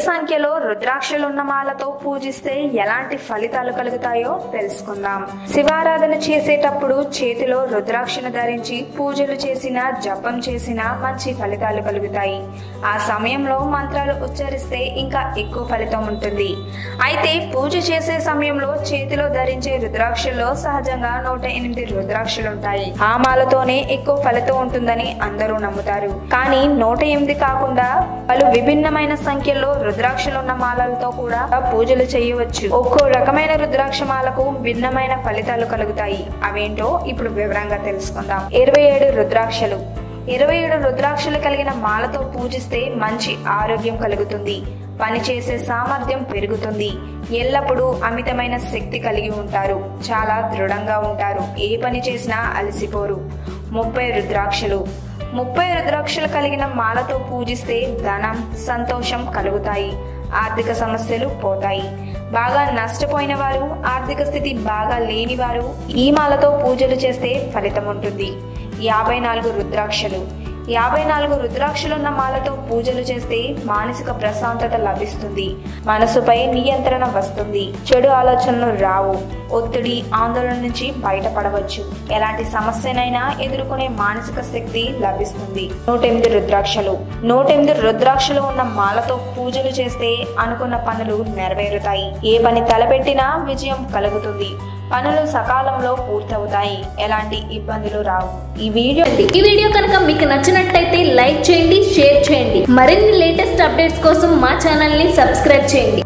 సంఖ్యలో రుద్రాక్షలున్న మాలతో పూజిస్తే ఎలాంటి ఫలితాలు కలుగుతాయో తెలుసుకుందాం. శివారాధన చేసేటప్పుడు చేతిలో రుద్రాక్షను ధరించి పూజలు చేసినా జపం చేసినా మంచి ఫలితాలు కలుగుతాయి. ఆ సమయంలో మంత్రాలు ఉచ్చరిస్తే ఇంకా ఎక్కువ ఫలితం ఉంటుంది. అయితే పూజ చేసే సమయంలో చేతిలో ధరించే రుద్రాక్షల్లో సహజంగా 108 రుద్రాక్షలుంటాయి. ఆ మాలతోనే ఎక్కువ ఫలితం ఉంటుందని అందరూ నమ్ముతారు. కానీ 108 కాకుండా పలు విభిన్నమైన సంఖ్యలో రుద్రాక్షలున్న మాలలతో కూడా పూజలు చేయవచ్చు. ఒక్కో రకమైన రుద్రాక్ష మాలకు భిన్నమైన ఫలితాలు కలుగుతాయి. అవేంటో ఇప్పుడు వివరంగా తెలుసుకుందాం. 27 రుద్రాక్షలు. 27 రుద్రాక్షలు కలిగిన మాలతో పూజిస్తే మంచి ఆరోగ్యం కలుగుతుంది. పనిచేసే సామర్థ్యం పెరుగుతుంది. ఎల్లప్పుడూ అమితమైన శక్తి కలిగి ఉంటారు. చాలా దృఢంగా ఉంటారు. ఏ పని చేసినా అలసిపోరు. 30 రుద్రాక్షలు. 30 రుద్రాక్షలు కలిగిన మాలతో పూజిస్తే ధనం, సంతోషం కలుగుతాయి. ఆర్థిక సమస్యలు పోతాయి. బాగా నష్టపోయిన వారు, ఆర్థిక స్థితి బాగా లేని వారు ఈ మాలతో పూజలు చేస్తే ఫలితం ఉంటుంది. 54 రుద్రాక్షలు. 54 రుద్రాక్షలున్న మాలతో పూజలు చేస్తే మానసిక ప్రశాంతత లభిస్తుంది. మనసుపై నియంత్రణ వస్తుంది. చెడు ఆలోచనలు రావు. ఒత్తిడి, ఆందోళన నుంచి బయటపడవచ్చు. ఎలాంటి సమస్యనైనా ఎదుర్కొనే మానసిక శక్తి లభిస్తుంది. 108 రుద్రాక్షలు. 108 రుద్రాక్షలు ఉన్న మాలతో పూజలు చేస్తే అనుకున్న పనులు నెరవేరుతాయి. ఏ పని తలపెట్టినా విజయం కలుగుతుంది. పనులు సకాలంలో పూర్తవుతాయి. ఎలాంటి ఇబ్బందులు రావు. ఈ వీడియో కనుక మీకు నచ్చినట్లయితే లైక్ చేయండి, షేర్ చేయండి. మరిన్ని లేటెస్ట్ అప్డేట్స్ కోసం మా ఛానల్ ని సబ్స్క్రైబ్ చేయండి.